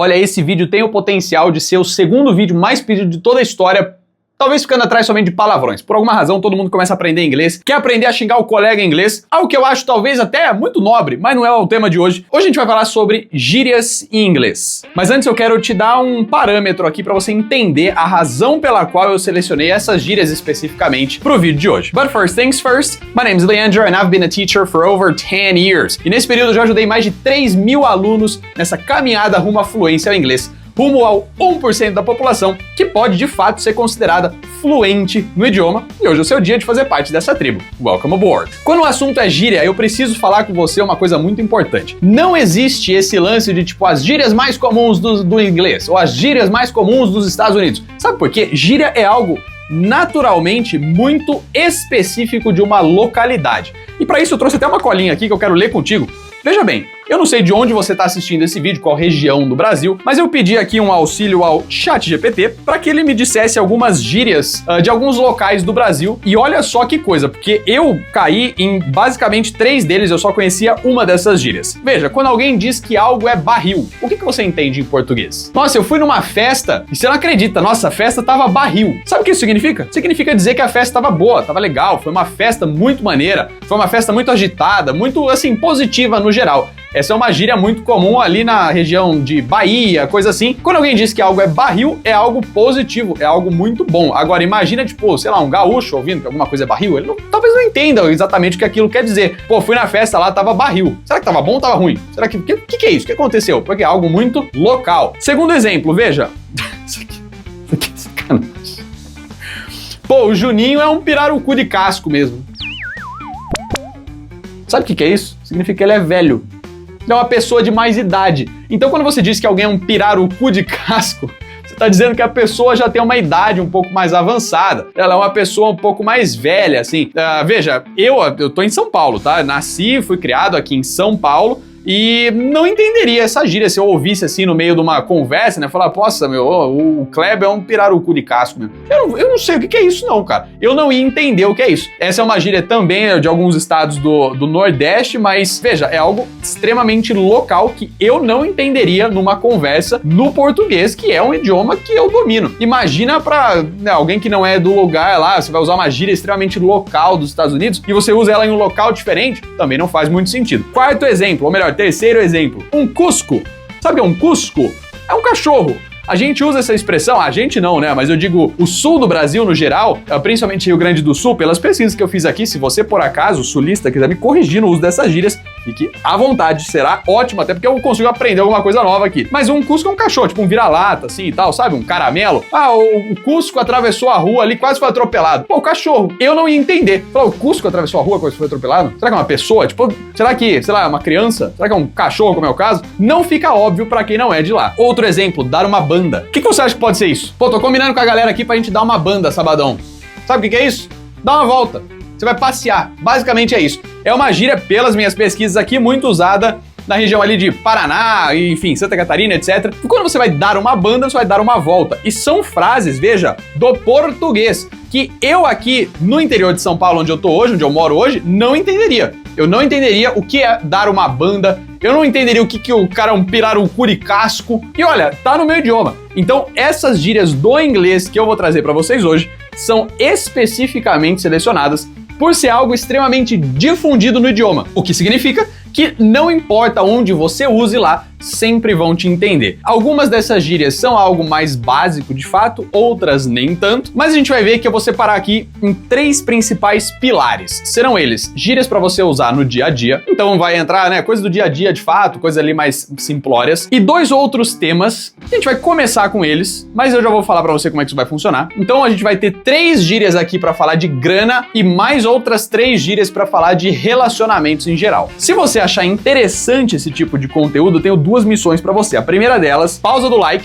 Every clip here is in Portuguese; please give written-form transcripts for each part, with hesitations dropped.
Olha, esse vídeo tem o potencial de ser o segundo vídeo mais pedido de toda a história, talvez ficando atrás somente de palavrões. Por alguma razão, todo mundo começa a aprender inglês, quer aprender a xingar o colega em inglês, algo que eu acho talvez até muito nobre, mas não é o tema de hoje. Hoje a gente vai falar sobre gírias em inglês. Mas antes eu quero te dar um parâmetro aqui para você entender a razão pela qual eu selecionei essas gírias especificamente pro vídeo de hoje. But first things first, my name is Leandro and I've been a teacher for over 10 years. E nesse período eu já ajudei mais de 3.000 alunos nessa caminhada rumo à fluência ao inglês, rumo ao 1% da população que pode de fato ser considerada fluente no idioma, e hoje é o seu dia de fazer parte dessa tribo. Welcome aboard! Quando o assunto é gíria, eu preciso falar com você uma coisa muito importante. Não existe esse lance de tipo as gírias mais comuns do inglês, ou as gírias mais comuns dos Estados Unidos. Sabe por quê? Gíria é algo naturalmente muito específico de uma localidade. E para isso eu trouxe até uma colinha aqui que eu quero ler contigo. Veja bem, eu não sei de onde você está assistindo esse vídeo, qual região do Brasil, mas eu pedi aqui um auxílio ao ChatGPT para que ele me dissesse algumas gírias de alguns locais do Brasil. E olha só que coisa, porque eu caí em basicamente 3 deles, eu só conhecia uma dessas gírias. Veja, quando alguém diz que algo é barril, o que você entende em português? Nossa, eu fui numa festa e você não acredita, nossa, a festa tava barril. Sabe o que isso significa? Significa dizer que a festa tava boa, tava legal, foi uma festa muito maneira, foi uma festa muito agitada, muito, assim, positiva no geral. Essa é uma gíria muito comum ali na região de Bahia, coisa assim. Quando alguém diz que algo é barril, é algo positivo, é algo muito bom. Agora, imagina, tipo, sei lá, um gaúcho ouvindo que alguma coisa é barril, ele talvez não entenda exatamente o que aquilo quer dizer. Pô, fui na festa lá, tava barril. Será que tava bom ou tava ruim? Será que... O que é isso? O que aconteceu? Porque é algo muito local. Segundo exemplo, veja. Isso aqui é sacanagem. Pô, o Juninho é um pirarucu de casco mesmo. Sabe o que é isso? Significa que ele é velho. É uma pessoa de mais idade. Então, quando você diz que alguém é um pirarucu de casco, você está dizendo que a pessoa já tem uma idade um pouco mais avançada. Ela é uma pessoa um pouco mais velha, assim. Veja, eu tô em São Paulo, tá? Nasci, fui criado aqui em São Paulo. E não entenderia essa gíria se eu ouvisse assim no meio de uma conversa, né? Falar, poxa, meu, o Kleber é um pirarucu de casco, meu. Eu não sei o que é isso não, cara. Eu não ia entender o que é isso. Essa é uma gíria também de alguns estados do Nordeste, mas, veja, é algo extremamente local que eu não entenderia numa conversa no português, que é um idioma que eu domino. Imagina pra alguém que não é do lugar lá, você vai usar uma gíria extremamente local dos Estados Unidos e você usa ela em um local diferente, também não faz muito sentido. Quarto exemplo, ou melhor, terceiro exemplo, um cusco. Sabe o que é um cusco? É um cachorro. A gente usa essa expressão, a gente não, né? Mas eu digo o sul do Brasil no geral, principalmente Rio Grande do Sul, pelas pesquisas que eu fiz aqui, se você por acaso, sulista, quiser me corrigir no uso dessas gírias, fique à vontade, será ótimo, até porque eu consigo aprender alguma coisa nova aqui. Mas um cusco é um cachorro, tipo um vira-lata, assim e tal, sabe? Um caramelo. Ah, o Cusco atravessou a rua ali, quase foi atropelado. Pô, o cachorro. Eu não ia entender. Falar, o Cusco atravessou a rua, quase foi atropelado? Será que é uma pessoa? Tipo, será que, sei lá, é uma criança? Será que é um cachorro, como é o caso? Não fica óbvio pra quem não é de lá. Outro exemplo, dar uma banda. O que você acha que pode ser isso? Pô, tô combinando com a galera aqui pra gente dar uma banda sabadão. Sabe o que é isso? Dá uma volta. Você vai passear. Basicamente é isso. É uma gíria, pelas minhas pesquisas aqui, muito usada na região ali de Paraná, enfim, Santa Catarina, etc. E quando você vai dar uma banda, você vai dar uma volta. E são frases, veja, do português, que eu aqui no interior de São Paulo, onde eu tô hoje, onde eu moro hoje, não entenderia. Eu não entenderia o que é dar uma banda, eu não entenderia o que o cara é um pirarucu de casco. E olha, tá no meu idioma. Então, essas gírias do inglês que eu vou trazer pra vocês hoje são especificamente selecionadas por ser algo extremamente difundido no idioma, o que significa que não importa onde você use lá, sempre vão te entender. Algumas dessas gírias são algo mais básico de fato, outras nem tanto, mas a gente vai ver que eu vou separar aqui em 3 principais pilares. Serão eles gírias para você usar no dia a dia, então vai entrar, né, coisa do dia a dia de fato, coisas ali mais simplórias, e 2 outros temas, a gente vai começar com eles, mas eu já vou falar para você como é que isso vai funcionar. Então a gente vai ter 3 gírias aqui para falar de grana e mais outras 3 gírias para falar de relacionamentos em geral. Se você achar interessante esse tipo de conteúdo, eu tenho 2 missões para você. A primeira delas, pausa do like.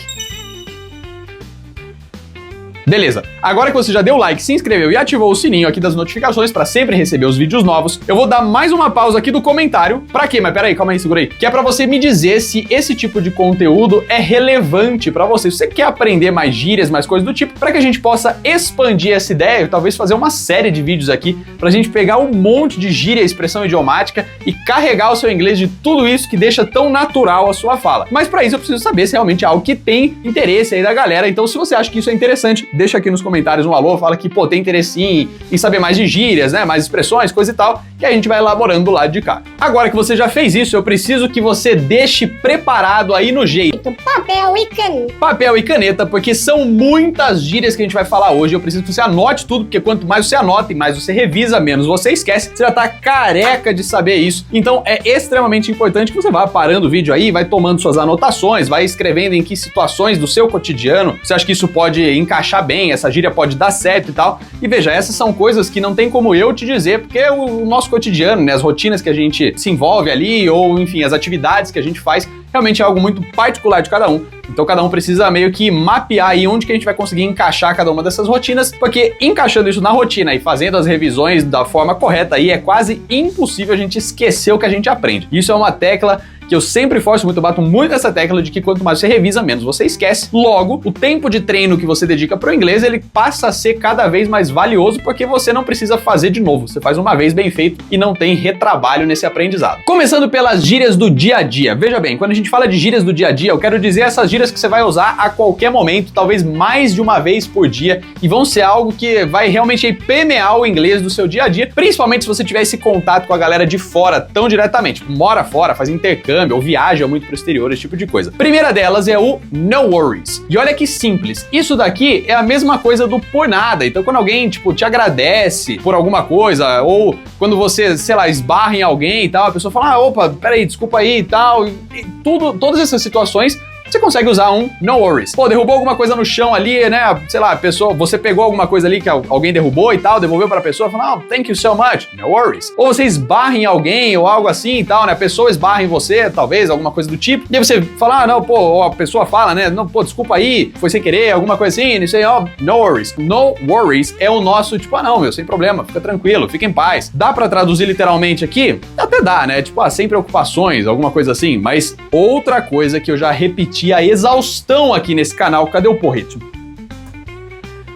Beleza, agora que você já deu o like, se inscreveu e ativou o sininho aqui das notificações pra sempre receber os vídeos novos, eu vou dar mais uma pausa aqui do comentário. Pra quê? Mas peraí, calma aí, segura aí. Que é pra você me dizer se esse tipo de conteúdo é relevante pra você. Se você quer aprender mais gírias, mais coisas do tipo, pra que a gente possa expandir essa ideia e talvez fazer uma série de vídeos aqui pra gente pegar um monte de gíria, expressão idiomática e carregar o seu inglês de tudo isso que deixa tão natural a sua fala. Mas pra isso eu preciso saber se realmente é algo que tem interesse aí da galera. Então se você acha que isso é interessante, deixa aqui nos comentários um alô, fala que, pô, tem interesse em saber mais de gírias, né, mais expressões, coisa e tal, que a gente vai elaborando do lado de cá. Agora que você já fez isso, eu preciso que você deixe preparado aí no jeito. Papel e caneta. Papel e caneta, porque são muitas gírias que a gente vai falar hoje. Eu preciso que você anote tudo, porque quanto mais você anota e mais você revisa, menos você esquece. Você já tá careca de saber isso. Então é extremamente importante que você vá parando o vídeo aí, vai tomando suas anotações, vai escrevendo em que situações do seu cotidiano você acha que isso pode encaixar bem, essa gíria pode dar certo e tal. E veja, essas são coisas que não tem como eu te dizer, porque é o nosso cotidiano, né, as rotinas que a gente se envolve ali, ou enfim, as atividades que a gente faz, realmente é algo muito particular de cada um. Então cada um precisa meio que mapear aí onde que a gente vai conseguir encaixar cada uma dessas rotinas, porque encaixando isso na rotina e fazendo as revisões da forma correta aí, é quase impossível a gente esquecer o que a gente aprende. Isso é uma tecla que eu sempre forço muito, eu bato muito essa tecla de que quanto mais você revisa, menos você esquece. Logo, o tempo de treino que você dedica pro inglês, ele passa a ser cada vez mais valioso, porque você não precisa fazer de novo. Você faz uma vez bem feito e não tem retrabalho nesse aprendizado. Começando pelas gírias do dia a dia. Veja bem, quando a gente fala de gírias do dia a dia, eu quero dizer essas gírias que você vai usar a qualquer momento, talvez mais de uma vez por dia, e vão ser algo que vai realmente aí permear o inglês do seu dia a dia, principalmente se você tiver esse contato com a galera de fora tão diretamente. Mora fora, faz intercâmbio, ou viaja muito pro exterior, esse tipo de coisa. Primeira delas é o no worries. E olha que simples, isso daqui é a mesma coisa do por nada. Então quando alguém, tipo, te agradece por alguma coisa, ou quando você, sei lá, esbarra em alguém e tal, a pessoa fala, opa, peraí, desculpa aí e tal, e todas essas situações, você consegue usar um no worries. Pô, derrubou alguma coisa no chão ali, né? Sei lá, a pessoa, você pegou alguma coisa ali que alguém derrubou e tal, devolveu pra pessoa, falou, thank you so much, no worries. Ou você esbarra em alguém ou algo assim e tal, né? A pessoa esbarra em você, talvez, alguma coisa do tipo. E aí você fala, não, pô, ou a pessoa fala, né? Não, pô, desculpa aí, foi sem querer, alguma coisa assim, não sei, no worries. No worries é o nosso, tipo, não, meu, sem problema, fica tranquilo, fica em paz. Dá pra traduzir literalmente aqui? Até dá, né? Tipo, sem preocupações, alguma coisa assim. Mas outra coisa que eu já repeti a exaustão aqui nesse canal, cadê o porrete?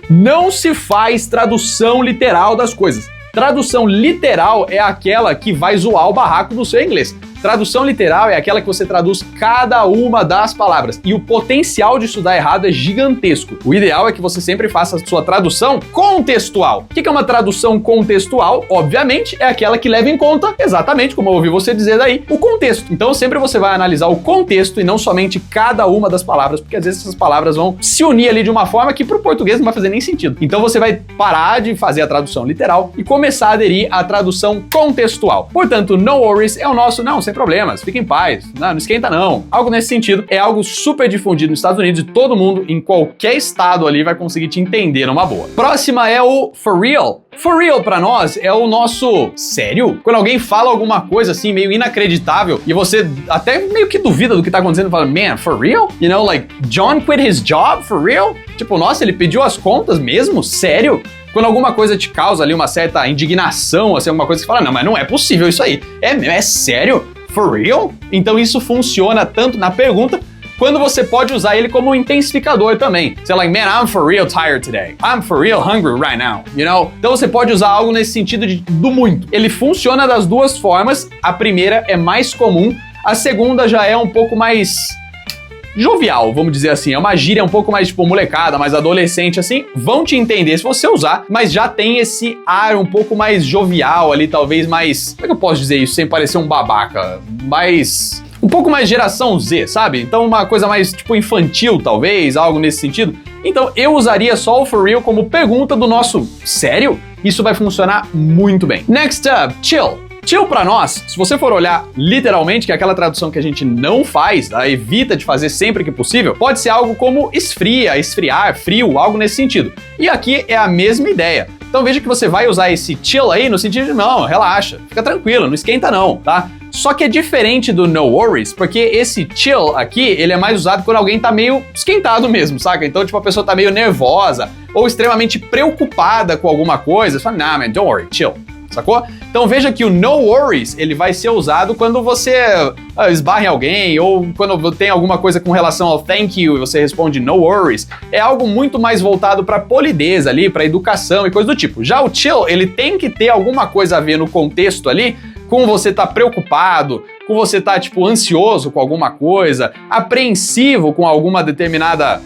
Não se faz tradução literal das coisas. Tradução literal é aquela que vai zoar o barraco do seu inglês. Tradução literal é aquela que você traduz cada uma das palavras. E o potencial disso dar errado é gigantesco. O ideal é que você sempre faça a sua tradução contextual. O que é uma tradução contextual? Obviamente, é aquela que leva em conta, exatamente como eu ouvi você dizer daí, o contexto. Então sempre você vai analisar o contexto e não somente cada uma das palavras, porque às vezes essas palavras vão se unir ali de uma forma que pro português não vai fazer nem sentido. Então você vai parar de fazer a tradução literal e começar a aderir à tradução contextual. Portanto, no worries é o nosso, não, sem problemas, fica em paz, não esquenta não. Algo nesse sentido é algo super difundido nos Estados Unidos e todo mundo, em qualquer estado ali, vai conseguir te entender numa boa. Próxima é o for real. For real pra nós é o nosso sério? Quando alguém fala alguma coisa assim meio inacreditável e você até meio que duvida do que tá acontecendo, fala, man, for real? You know, like, John quit his job? For real? Tipo, nossa, ele pediu as contas mesmo? Sério? Quando alguma coisa te causa ali uma certa indignação, assim, alguma coisa que você fala, não, mas não é possível isso aí. É sério? For real? Então isso funciona tanto na pergunta, quando você pode usar ele como um intensificador também. Sei lá, man, I'm for real tired today. I'm for real hungry right now, you know? Então você pode usar algo nesse sentido do muito. Ele funciona das duas formas. A primeira é mais comum, a segunda já é um pouco mais jovial, vamos dizer assim. É uma gíria um pouco mais, tipo, molecada, mais adolescente, assim. Vão te entender se você usar, mas já tem esse ar um pouco mais jovial ali, talvez mais... Como é que eu posso dizer isso sem parecer um babaca? Mais... um pouco mais geração Z, sabe? Então uma coisa mais, tipo, infantil, talvez, algo nesse sentido. Então eu usaria só o for real como pergunta do nosso sério? Isso vai funcionar muito bem. Next up, chill. Chill pra nós, se você for olhar literalmente, que é aquela tradução que a gente não faz, tá? Evita de fazer sempre que possível, pode ser algo como esfria, esfriar, frio, algo nesse sentido. E aqui é a mesma ideia. Então veja que você vai usar esse chill aí no sentido de não, relaxa, fica tranquilo, não esquenta não, tá? Só que é diferente do no worries, porque esse chill aqui, ele é mais usado quando alguém tá meio esquentado mesmo, saca? Então, tipo, a pessoa tá meio nervosa ou extremamente preocupada com alguma coisa. Você fala, nah, man, don't worry, chill. Sacou? Então veja que o no worries, ele vai ser usado quando você esbarra em alguém ou quando tem alguma coisa com relação ao thank you e você responde no worries. É algo muito mais voltado para polidez ali, para educação e coisa do tipo. Já o chill, ele tem que ter alguma coisa a ver no contexto ali com você tá preocupado, com você tá tipo ansioso com alguma coisa, apreensivo com alguma determinada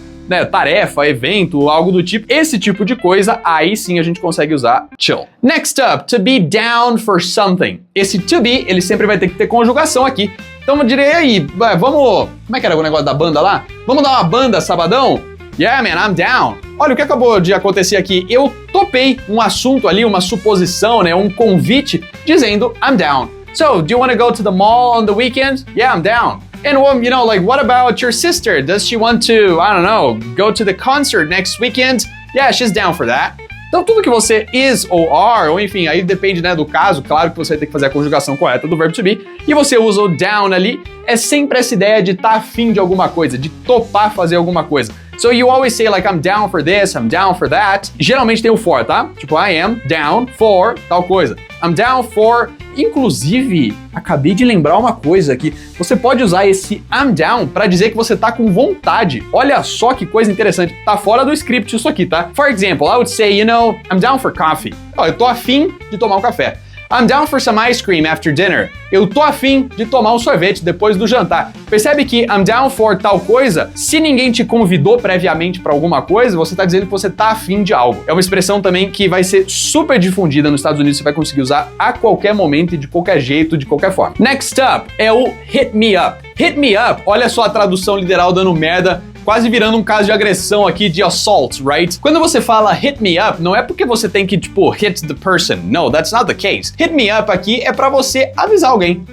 tarefa, evento, algo do tipo, esse tipo de coisa, aí sim a gente consegue usar chill. Next up, to be down for something. Esse to be, ele sempre vai ter que ter conjugação aqui. Então eu diria aí, vamos... Como é que era o negócio da banda lá? Vamos dar uma banda sabadão? Yeah, man, I'm down. Olha o que acabou de acontecer aqui. Eu topei um assunto ali, uma suposição, né, um convite, dizendo I'm down. So, do you want to go to the mall on the weekend? Yeah, I'm down. And well, you know, like, what about your sister? Does she want to, I don't know, go to the concert next weekend? Yeah, she's down for that. Então, tudo que você is ou are, ou enfim, aí depende, né, do caso, claro que você tem que fazer a conjugação correta do verbo to be, e você usa o down ali, é sempre essa ideia de estar afim de alguma coisa, de topar fazer alguma coisa. So you always say like, I'm down for this, I'm down for that. Geralmente tem o for, tá? Tipo, I am down for tal coisa. I'm down for... Inclusive, acabei de lembrar uma coisa aqui. Você pode usar esse I'm down pra dizer que você tá com vontade. Olha só que coisa interessante. Tá fora do script isso aqui, tá? For example, I would say, you know, I'm down for coffee. Eu tô afim de tomar um café. I'm down for some ice cream after dinner. Eu tô afim de tomar um sorvete depois do jantar. Percebe que I'm down for tal coisa, se ninguém te convidou previamente pra alguma coisa, você tá dizendo que você tá afim de algo. É uma expressão também que vai ser super difundida nos Estados Unidos, você vai conseguir usar a qualquer momento e de qualquer jeito, de qualquer forma. Next up é o hit me up. Hit me up, olha só a tradução literal dando merda, quase virando um caso de agressão aqui, de assault, right? Quando você fala hit me up, não é porque você tem que, tipo, hit the person. No, that's not the case. Hit me up aqui é pra você avisar alguém.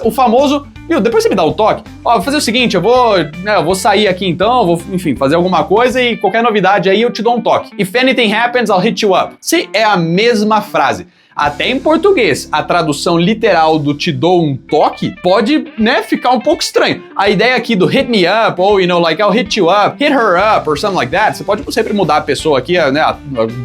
O famoso, viu, depois você me dá um toque. Ó, vou fazer o seguinte, eu vou sair aqui então, vou, enfim, fazer alguma coisa e qualquer novidade aí eu te dou um toque. If anything happens, I'll hit you up. Se é a mesma frase. Até em português, a tradução literal do te dou um toque pode, né, ficar um pouco estranho. A ideia aqui do hit me up, ou, you know, like, I'll hit you up, hit her up, or something like that, você pode sempre mudar a pessoa aqui, né,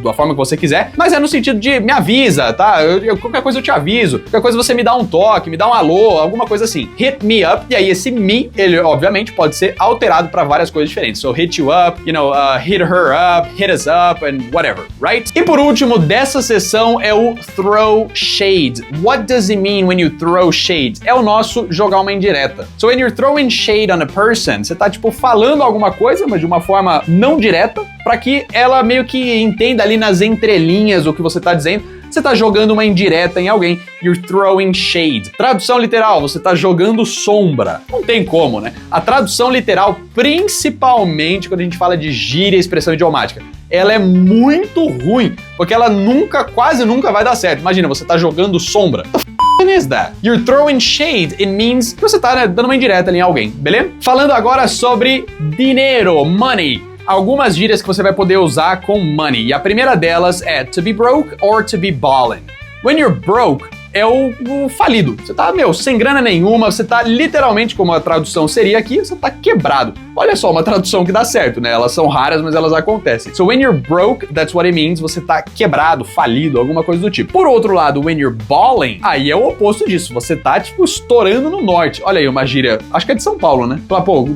da forma que você quiser, mas é no sentido de me avisa, tá? Qualquer coisa eu te aviso, qualquer coisa você me dá um toque, me dá um alô, alguma coisa assim. Hit me up, e aí esse me, ele obviamente pode ser alterado para várias coisas diferentes. So, hit you up, you know, hit her up, hit us up, and whatever, right? E por último, dessa sessão é o throw shade. What does it mean when you throw shade? É o nosso jogar uma indireta. So when you're throwing shade on a person, você tá tipo falando alguma coisa, mas de uma forma não direta, para que ela meio que entenda ali nas entrelinhas o que você tá dizendo. Você tá jogando uma indireta em alguém. You're throwing shade. Tradução literal, você tá jogando sombra. Não tem como, né? A tradução literal, principalmente quando a gente fala de gíria e expressão idiomática, ela é muito ruim, porque ela quase nunca vai dar certo. Imagina, você tá jogando sombra. What is that? You're throwing shade. It means que você tá, né, dando uma indireta ali em alguém, beleza? Falando agora sobre dinheiro, money. Algumas gírias que você vai poder usar com money. E a primeira delas é to be broke or to be ballin'. When you're broke, é o falido. Você tá, sem grana nenhuma, você tá literalmente, como a tradução seria aqui, você tá quebrado. Olha só, uma tradução que dá certo, né? Elas são raras, mas elas acontecem. So when you're broke, that's what it means, você tá quebrado, falido, alguma coisa do tipo. Por outro lado, when you're balling, aí é o oposto disso. Você tá, tipo, estourando no norte. Olha aí uma gíria, acho que é de São Paulo, né? Pô,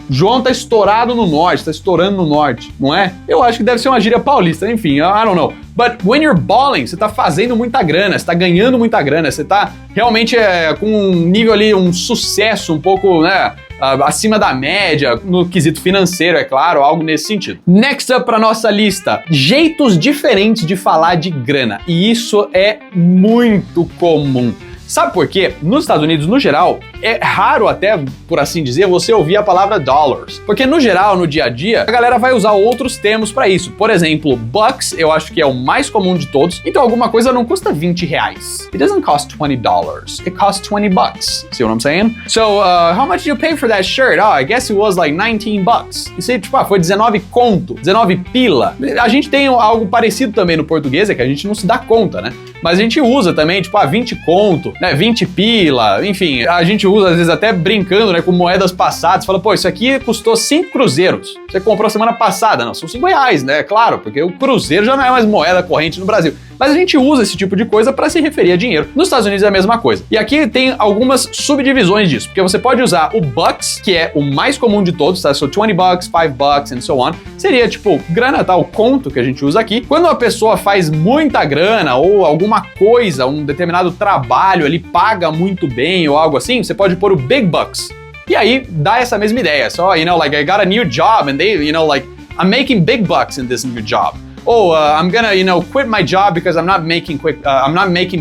João tá estourado no norte, tá estourando no norte, não é? Eu acho que deve ser uma gíria paulista, enfim, I don't know. But when you're balling, você tá fazendo muita grana, você tá ganhando muita grana, você tá realmente com um nível ali, um sucesso um pouco, né, acima da média, no quesito financeiro, é claro, algo nesse sentido. Next up pra nossa lista, jeitos diferentes de falar de grana, e isso é muito comum. Sabe por quê? Nos Estados Unidos, no geral, é raro até, por assim dizer, você ouvir a palavra dollars. Porque no geral, no dia a dia, a galera vai usar outros termos para isso. Por exemplo, bucks, eu acho que é o mais comum de todos. Então alguma coisa não custa 20 reais. It doesn't cost $20. It costs 20 bucks. See what I'm saying? So, how much did you pay for that shirt? Oh, I guess it was like 19 bucks. Isso aí, tipo, foi 19 conto, 19 pila. A gente tem algo parecido também no português, é que a gente não se dá conta, né? mas a gente usa também, tipo, 20 conto, né, 20 pila, enfim, a gente usa às vezes até brincando, né, com moedas passadas, fala, pô, isso aqui custou 5 cruzeiros, você comprou semana passada, não, são 5 reais, né, claro, porque o cruzeiro já não é mais moeda corrente no Brasil. Mas a gente usa esse tipo de coisa para se referir a dinheiro. Nos Estados Unidos é a mesma coisa. E aqui tem algumas subdivisões disso, porque você pode usar o bucks, que é o mais comum de todos, tá? So 20 bucks, 5 bucks and so on. Seria tipo grana, tá? O conto que a gente usa aqui. Quando uma pessoa faz muita grana ou alguma coisa, um determinado trabalho, ele paga muito bem ou algo assim, você pode pôr o big bucks. E aí dá essa mesma ideia. So, you know, like I got a new job and they, you know, like I'm making big bucks in this new job. Ou I'm gonna, you know, quit my job because I'm not making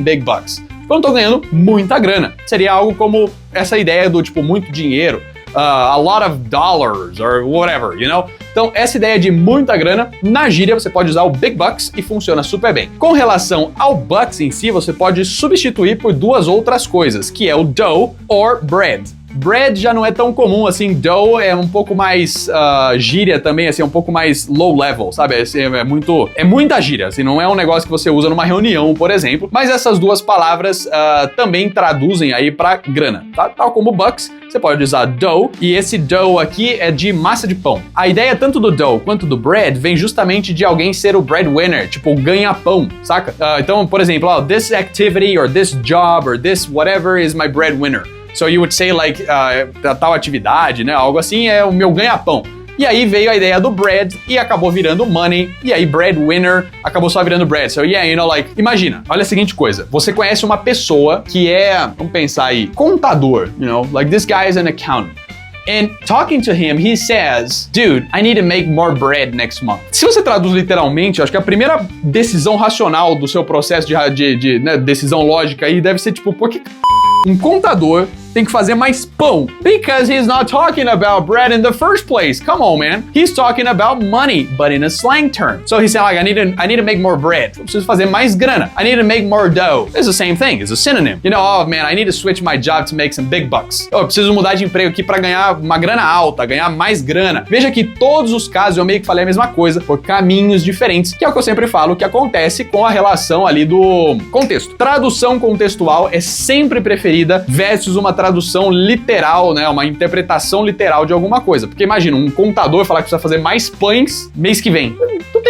big bucks. Eu não tô ganhando muita grana. Seria algo como essa ideia do tipo muito dinheiro, a lot of dollars or whatever, you know? Então, essa ideia de muita grana, na gíria você pode usar o big bucks e funciona super bem. Com relação ao bucks em si, você pode substituir por duas outras coisas, que é o dough or bread. Bread já não é tão comum, assim, dough é um pouco mais gíria também, assim, é um pouco mais low level, sabe? É muita gíria, assim, não é um negócio que você usa numa reunião, por exemplo, mas essas duas palavras também traduzem aí pra grana, tá? Tal como bucks, você pode usar dough, e esse dough aqui é de massa de pão. A ideia tanto do dough quanto do bread vem justamente de alguém ser o breadwinner, tipo o ganha-pão, saca? Então, por exemplo, this activity or this job or this whatever is my breadwinner. So you would say like, tal atividade, né, algo assim, é o meu ganha-pão. E aí veio a ideia do bread e acabou virando money, e aí breadwinner acabou só virando bread. So yeah, you know, like, imagina, olha a seguinte coisa, você conhece uma pessoa que é, vamos pensar aí, contador, you know, like this guy is an accountant. And talking to him, he says, dude, I need to make more bread next month. Se você traduz literalmente, eu acho que a primeira decisão racional do seu processo de né, decisão lógica aí deve ser tipo, por que um contador tem que fazer mais pão? Because he's not talking about bread in the first place. Come on, man. He's talking about money, but in a slang term. So he's saying like, I need to make more bread. Eu preciso fazer mais grana. I need to make more dough. It's the same thing. It's a synonym. You know, oh man, I need to switch my job to make some big bucks. Eu preciso mudar de emprego aqui para ganhar uma grana alta, ganhar mais grana. Veja que todos os casos eu meio que falei a mesma coisa por caminhos diferentes, que é o que eu sempre falo que acontece com a relação ali do contexto. Tradução contextual é sempre preferida versus uma tradução literal, né, uma interpretação literal de alguma coisa. Porque imagina, um contador falar que precisa fazer mais pães mês que vem.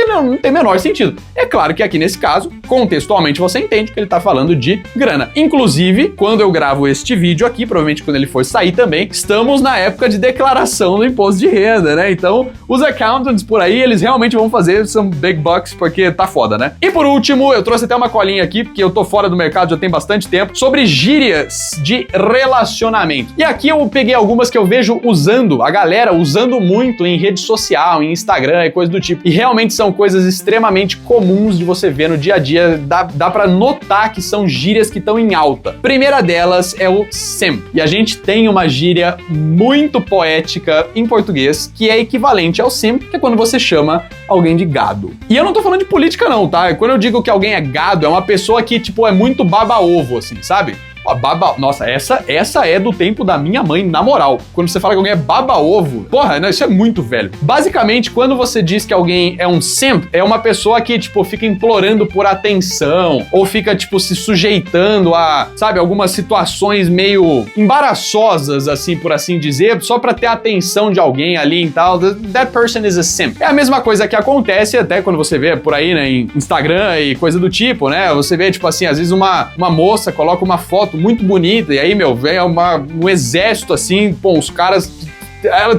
Não tem menor sentido. É claro que aqui nesse caso, contextualmente você entende que ele tá falando de grana. Inclusive, quando eu gravo este vídeo aqui, provavelmente quando ele for sair também, estamos na época de declaração do imposto de renda, né? Então, os accountants por aí, eles realmente vão fazer some big bucks porque tá foda, né? E por último, eu trouxe até uma colinha aqui, porque eu tô fora do mercado já tem bastante tempo, sobre gírias de relacionamento. E aqui eu peguei algumas que eu vejo usando, a galera usando muito em rede social, em Instagram e coisa do tipo. E realmente são coisas extremamente comuns de você ver no dia a dia, dá pra notar que são gírias que estão em alta. Primeira delas é o simp. E a gente tem uma gíria muito poética em português, que é equivalente ao simp, que é quando você chama alguém de gado. E eu não tô falando de política não, tá? Quando eu digo que alguém é gado, é uma pessoa que, tipo, é muito baba-ovo, assim, sabe? Nossa, essa é do tempo da minha mãe, na moral. Quando você fala que alguém é baba-ovo, porra, isso é muito velho. Basicamente, quando você diz que alguém é um simp, é uma pessoa que, tipo, fica implorando por atenção, ou fica, tipo, se sujeitando a, sabe, algumas situações meio embaraçosas, assim, por assim dizer, só pra ter a atenção de alguém ali e tal. That person is a simp. É a mesma coisa que acontece até quando você vê por aí, né, em Instagram e coisa do tipo, né? Você vê, tipo assim, às vezes uma moça coloca uma foto muito bonita, e aí, meu, vem um exército assim, pô, os caras,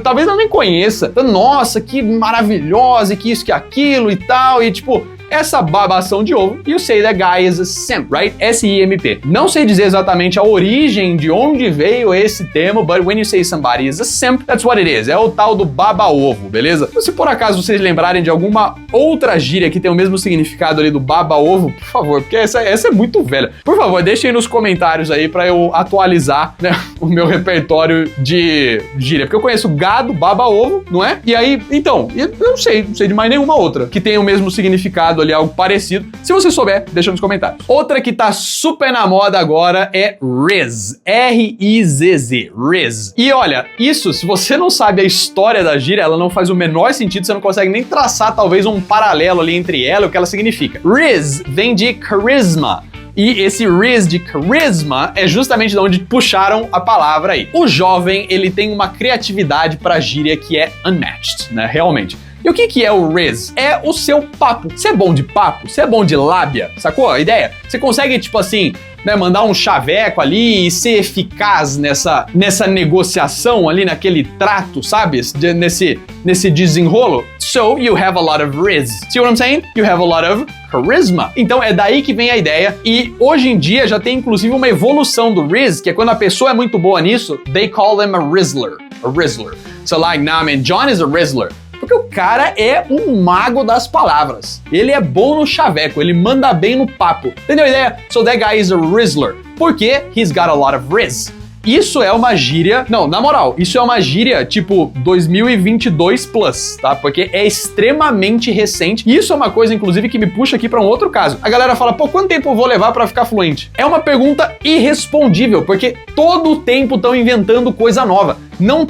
talvez eu nem conheça, nossa, que maravilhosa, e que isso, que aquilo e tal, e tipo, essa babação de ovo, you say that guy is a simp, right? S-I-M-P. Não sei dizer exatamente a origem de onde veio esse termo, but when you say somebody is a simp, that's what it is. É o tal do baba-ovo, beleza? Se por acaso vocês lembrarem de alguma outra gíria que tem o mesmo significado ali do baba-ovo, por favor, porque essa é muito velha. Por favor, deixem nos comentários aí pra eu atualizar, né, o meu repertório de gíria. Porque eu conheço gado, baba-ovo, não é? E aí, então, eu não sei de mais nenhuma outra que tenha o mesmo significado ali, algo parecido. Se você souber, deixa nos comentários. Outra que tá super na moda agora é Riz. R-I-Z-Z. Riz. E olha, isso, se você não sabe a história da gíria, ela não faz o menor sentido, você não consegue nem traçar talvez um paralelo ali entre ela e o que ela significa. Riz vem de charisma. E esse riz de charisma é justamente de onde puxaram a palavra aí. O jovem, ele tem uma criatividade pra gíria que é unmatched, né? Realmente. E o que é o riz? É o seu papo. Você é bom de papo? Você é bom de lábia? Sacou a ideia? Você consegue, tipo assim, né, mandar um chaveco ali e ser eficaz nessa negociação ali, naquele trato, sabe? Nesse desenrolo. So, you have a lot of riz. See what I'm saying? You have a lot of charisma. Então é daí que vem a ideia, e hoje em dia já tem inclusive uma evolução do riz, que é quando a pessoa é muito boa nisso, they call them a rizzler. A rizzler. So like, nah man, John is a rizzler. Porque o cara é um mago das palavras. Ele é bom no chaveco, ele manda bem no papo. Entendeu a ideia? So that guy is a rizzler. Porque he's got a lot of riz. Isso é uma gíria... Não, na moral, isso é uma gíria tipo 2022 plus, tá? Porque é extremamente recente. E isso é uma coisa, inclusive, que me puxa aqui pra um outro caso. A galera fala, pô, quanto tempo eu vou levar pra ficar fluente? É uma pergunta irrespondível, porque todo o tempo estão inventando coisa nova. Não,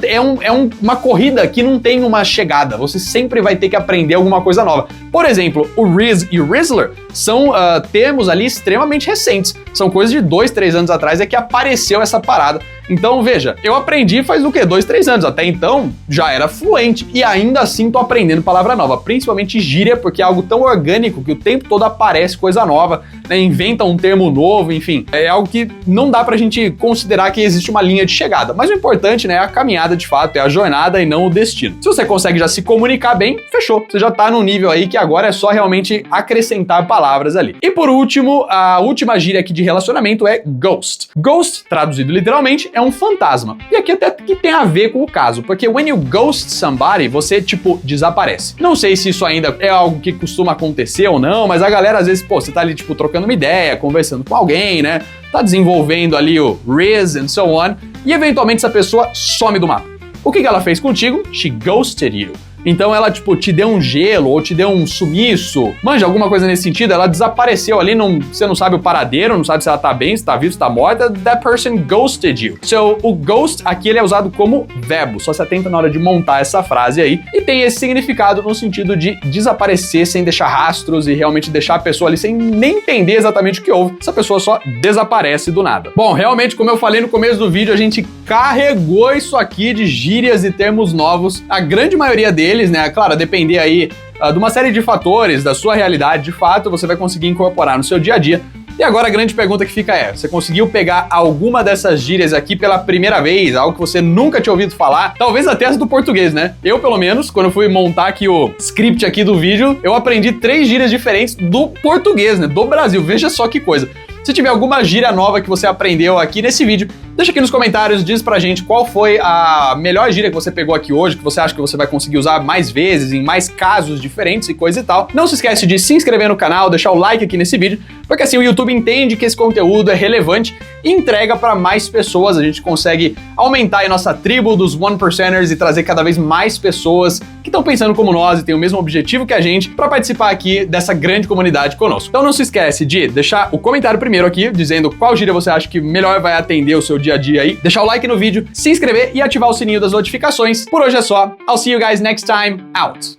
uma corrida que não tem uma chegada. Você sempre vai ter que aprender alguma coisa nova. Por exemplo, o Riz e o Rizzler são termos ali extremamente recentes. São coisas de 2, 3 anos atrás é que apareceu essa parada. Então, veja, eu aprendi faz o quê? 2, 3 anos. Até então, já era fluente. E ainda assim tô aprendendo palavra nova. Principalmente gíria, porque é algo tão orgânico que o tempo todo aparece coisa nova, né? Inventa um termo novo, enfim. É algo que não dá pra gente considerar que existe uma linha de chegada. Mas o importante, né, é a caminhada de fato, é a jornada e não o destino. Se você consegue já se comunicar bem, fechou. Você já tá num nível aí que agora é só realmente acrescentar palavras ali. E por último, a última gíria aqui de relacionamento é ghost. Ghost, traduzido literalmente, é um fantasma. E aqui até que tem a ver com o caso, porque when you ghost somebody, você, tipo, desaparece. Não sei se isso ainda é algo que costuma acontecer ou não, mas a galera às vezes, pô, você tá ali, tipo, trocando uma ideia, conversando com alguém, né? Tá desenvolvendo ali o riz and so on, e eventualmente essa pessoa some do mapa. O que ela fez contigo? She ghosted you. Então ela, tipo, te deu um gelo ou te deu um sumiço, manja, alguma coisa nesse sentido, ela desapareceu ali, você não sabe o paradeiro, não sabe se ela tá bem, se tá viva, se tá morta, that person ghosted you. So, o ghost aqui ele é usado como verbo, só se atenta na hora de montar essa frase aí, e tem esse significado no sentido de desaparecer sem deixar rastros e realmente deixar a pessoa ali sem nem entender exatamente o que houve, essa pessoa só desaparece do nada. Bom, realmente, como eu falei no começo do vídeo, a gente carregou isso aqui de gírias e termos novos, a grande maioria deles, né? Claro, a depender aí de uma série de fatores, da sua realidade, de fato, você vai conseguir incorporar no seu dia a dia. E agora a grande pergunta que fica é, você conseguiu pegar alguma dessas gírias aqui pela primeira vez, algo que você nunca tinha ouvido falar? Talvez até as do português, né? Eu, pelo menos, quando eu fui montar aqui o script aqui do vídeo, eu aprendi 3 gírias diferentes do português, né? Do Brasil. Veja só que coisa. Se tiver alguma gíria nova que você aprendeu aqui nesse vídeo, deixa aqui nos comentários, diz pra gente qual foi a melhor gíria que você pegou aqui hoje, que você acha que você vai conseguir usar mais vezes, em mais casos diferentes e coisa e tal. Não se esquece de se inscrever no canal, deixar o like aqui nesse vídeo, porque assim o YouTube entende que esse conteúdo é relevante e entrega pra mais pessoas. A gente consegue aumentar a nossa tribo dos One Percenters e trazer cada vez mais pessoas que estão pensando como nós e têm o mesmo objetivo que a gente pra participar aqui dessa grande comunidade conosco. Então não se esquece de deixar o comentário primeiro aqui, dizendo qual gíria você acha que melhor vai atender o seu dia a dia aí, deixar o like no vídeo, se inscrever e ativar o sininho das notificações. Por hoje é só. I'll see you guys next time. Out!